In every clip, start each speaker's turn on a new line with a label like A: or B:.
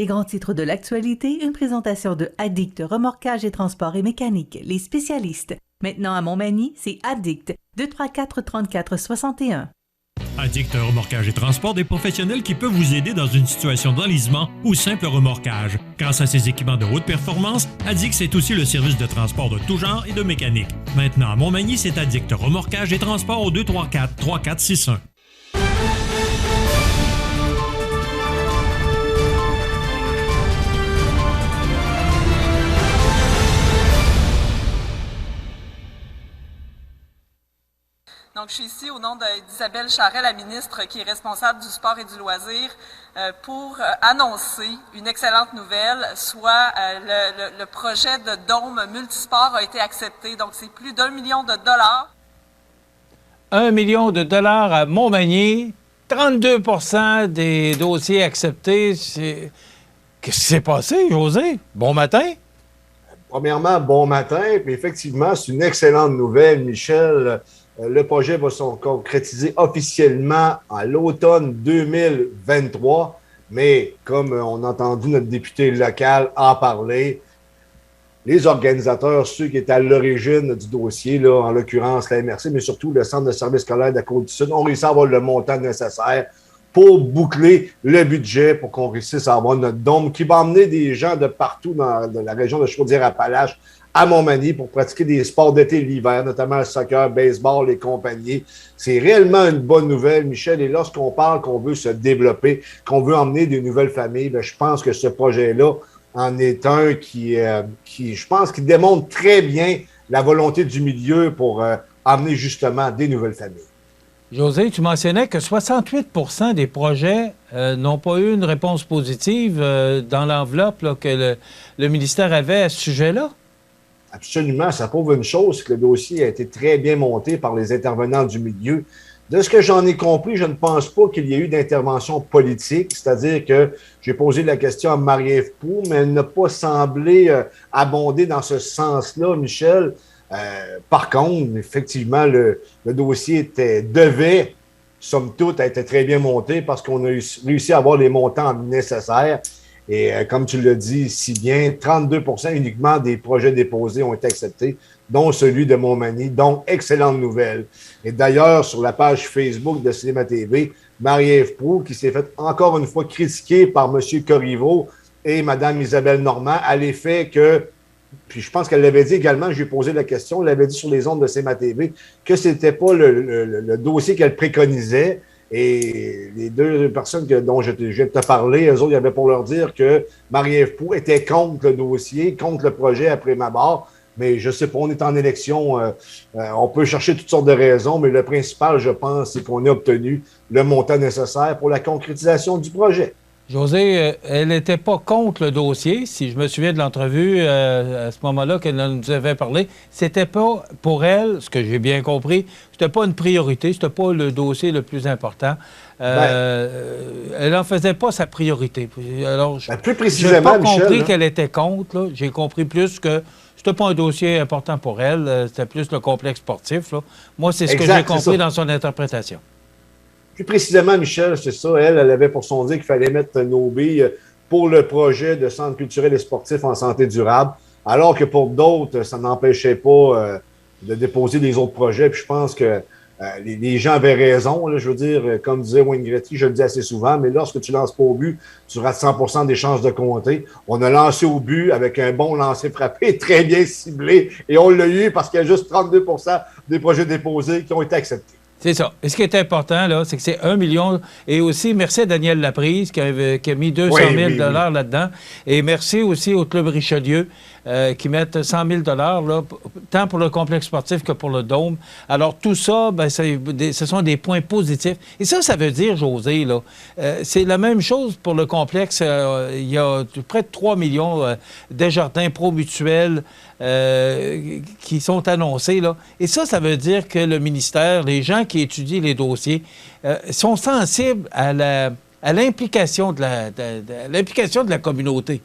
A: Les grands titres de l'actualité, une présentation de Addict Remorquage et Transport et Mécanique, les spécialistes. Maintenant à Montmagny, c'est Addict, 234-34-61.
B: Addict Remorquage et Transport, des professionnels qui peuvent vous aider dans une situation d'enlisement ou simple remorquage. Grâce à ses équipements de haute performance, Addict, c'est aussi le service de transport de tout genre et de mécanique. Maintenant à Montmagny, c'est Addict Remorquage et Transport au 234-3461.
C: Donc, je suis ici au nom d'Isabelle Charret, la ministre qui est responsable du sport et du loisir, pour annoncer une excellente nouvelle, soit le projet de dôme multisport a été accepté. Donc, c'est plus d'1 million de dollars.
D: 1 million de dollars à Montmagny, 32 % des dossiers acceptés. Qu'est-ce qui s'est passé, José? Bon matin.
E: Premièrement, bon matin. Puis effectivement, c'est une excellente nouvelle, Michel. Le projet va se concrétiser officiellement à l'automne 2023, mais comme on a entendu notre député local en parler, les organisateurs, ceux qui étaient à l'origine du dossier, là, en l'occurrence la MRC, mais surtout le Centre de services scolaires de la Côte-du-Sud, ont réussi à avoir le montant nécessaire pour boucler le budget, pour qu'on réussisse à avoir notre dôme qui va emmener des gens de partout dans la région de Chaudière-Appalaches à Montmagny pour pratiquer des sports d'été l'hiver, notamment le soccer, baseball et compagnie. C'est réellement une bonne nouvelle, Michel. Et lorsqu'on parle qu'on veut se développer, qu'on veut emmener des nouvelles familles, bien, je pense que ce projet-là en est un qui, je pense, qui démontre très bien la volonté du milieu pour emmener justement des nouvelles familles.
D: José, tu mentionnais que 68 % des projets n'ont pas eu une réponse positive dans l'enveloppe là, que le ministère avait à ce sujet-là?
E: Absolument. Ça prouve une chose, c'est que le dossier a été très bien monté par les intervenants du milieu. De ce que j'en ai compris, je ne pense pas qu'il y ait eu d'intervention politique, c'est-à-dire que j'ai posé la question à Marie-Ève Proulx, mais elle n'a pas semblé abonder dans ce sens-là, Michel. Par contre, effectivement, le dossier devait, somme toute, être très bien monté parce qu'on a réussi à avoir les montants nécessaires. Et comme tu l'as dit si bien, 32 % uniquement des projets déposés ont été acceptés, dont celui de Montmagny. Donc, excellente nouvelle. Et d'ailleurs, sur la page Facebook de Cinéma TV, Marie-Ève Proulx, qui s'est fait encore une fois critiquer par M. Corriveau et Mme Isabelle Normand, à l'effet que, puis je pense qu'elle l'avait dit également, je lui ai posé la question, elle l'avait dit sur les ondes de Cinéma TV, que ce n'était pas le dossier qu'elle préconisait. Et les deux personnes dont je viens de te parler, eux autres, il y avait pour leur dire que Marie-Ève Proulx était contre le dossier, contre le projet après ma mort. Mais je sais pas, on est en élection, on peut chercher toutes sortes de raisons, mais le principal, je pense, c'est qu'on a obtenu le montant nécessaire pour la concrétisation du projet.
D: José, elle n'était pas contre le dossier, si je me souviens de l'entrevue à ce moment-là qu'elle nous avait parlé. C'était pas, pour elle, ce que j'ai bien compris, c'était pas une priorité, c'était pas le dossier le plus important. Elle n'en faisait pas sa priorité. Alors,
E: plus précisément,
D: j'ai pas
E: Michel,
D: compris qu'elle était contre. Là. J'ai compris plus que c'était pas un dossier important pour elle, c'était plus le complexe sportif. Là. Moi, c'est ce que j'ai compris dans son interprétation.
E: Plus précisément, Michel, c'est ça. Elle avait pour son dire qu'il fallait mettre nos billes pour le projet de centre culturel et sportif en santé durable, alors que pour d'autres, ça n'empêchait pas de déposer les autres projets. Puis je pense que les gens avaient raison. Là, je veux dire, comme disait Wayne Gretzky, je le dis assez souvent, mais lorsque tu lances pas au but, tu rates 100% des chances de compter. On a lancé au but avec un bon lancer frappé, très bien ciblé, et on l'a eu parce qu'il y a juste 32% des projets déposés qui ont été acceptés.
D: C'est ça. Et ce qui est important, là, c'est que c'est 1 million. Et aussi, merci à Daniel Laprise qui a mis 200 000 là-dedans. Et merci aussi au Club Richelieu qui mettent 100 000 là, tant pour le complexe sportif que pour le dôme. Alors, tout ça, ben, ce sont des points positifs. Et ça veut dire, José, là, c'est la même chose pour le complexe. Il y a près de 3 millions Desjardins pro-mutuels qui sont annoncés. Là. Et ça veut dire que le ministère, les gens qui étudient les dossiers, sont sensibles à l'implication de la communauté.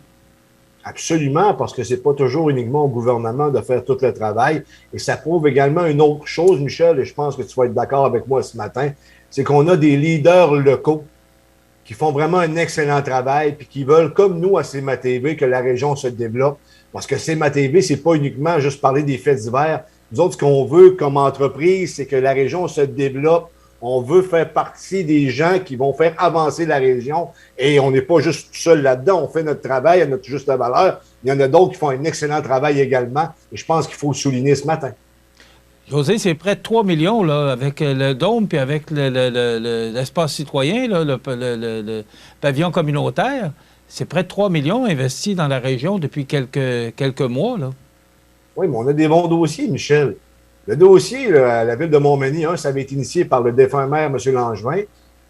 E: Absolument, parce que c'est pas toujours uniquement au gouvernement de faire tout le travail. Et ça prouve également une autre chose, Michel, et je pense que tu vas être d'accord avec moi ce matin, c'est qu'on a des leaders locaux qui font vraiment un excellent travail, puis qui veulent, comme nous à CMA TV, que la région se développe. Parce que CMA TV, c'est pas uniquement juste parler des faits divers. Nous autres, ce qu'on veut comme entreprise, c'est que la région se développe. On veut faire partie des gens qui vont faire avancer la région. Et on n'est pas juste seul là-dedans. On fait notre travail à notre juste valeur. Il y en a d'autres qui font un excellent travail également. Et je pense qu'il faut le souligner ce matin.
D: José, c'est près de 3 millions là, avec le dôme puis avec l'espace citoyen, là, le pavillon communautaire. C'est près de 3 millions investis dans la région depuis quelques mois. Là.
E: Oui, mais on a des bons dossiers, Michel. Le dossier là, à la ville de Montmagny, ça avait été initié par le défunt maire, M. Langevin,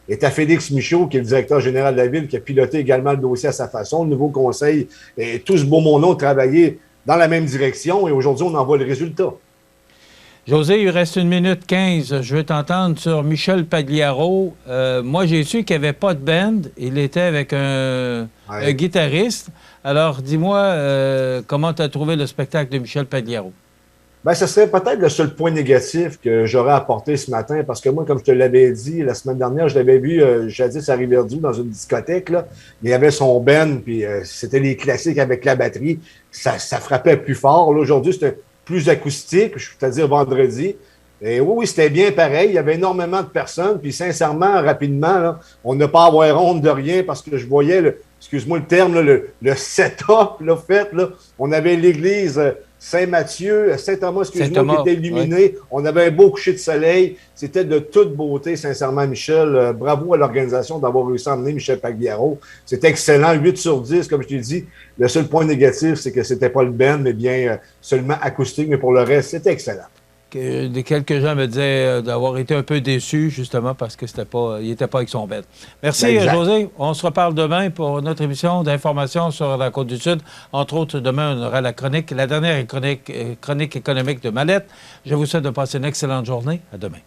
E: et à Félix Michaud, qui est le directeur général de la ville, qui a piloté également le dossier à sa façon. Le nouveau conseil et tout ce beau monde ont travaillé dans la même direction, et aujourd'hui, on en voit le résultat.
D: José, il reste 1 minute 15. Je veux t'entendre sur Michel Pagliaro. Moi, j'ai su qu'il n'y avait pas de band. Il était avec un guitariste. Alors, dis-moi, comment tu as trouvé le spectacle de Michel Pagliaro?
E: Bien, ce serait peut-être le seul point négatif que j'aurais apporté ce matin, parce que moi, comme je te l'avais dit la semaine dernière, je l'avais vu jadis à Rivière-du dans une discothèque, là. Il y avait son band, puis c'était les classiques avec la batterie. Ça frappait plus fort. Là, aujourd'hui, c'était plus acoustique, c'est-à-dire vendredi. Et oui, c'était bien pareil. Il y avait énormément de personnes. Puis sincèrement, rapidement, là, on n'a pas à avoir honte de rien parce que je voyais, excuse-moi le terme, là, le setup là, fait. Là. On avait l'église Saint-Mathieu, Saint-Thomas, excuse-moi, qui était illuminée. Oui. On avait un beau coucher de soleil. C'était de toute beauté, sincèrement, Michel. Bravo à l'organisation d'avoir réussi à emmener Michel Pagliaro. C'était excellent, 8 sur 10, comme je t'ai dit. Le seul point négatif, c'est que c'était pas le band, mais bien seulement acoustique. Mais pour le reste, c'était excellent.
D: Quelques gens me disaient d'avoir été un peu déçus, justement, parce qu'il n'était pas avec son bête. Merci, exact. José. On se reparle demain pour notre émission d'information sur la Côte-du-Sud. Entre autres, demain, on aura la dernière chronique économique de Mallette. Je vous souhaite de passer une excellente journée. À demain.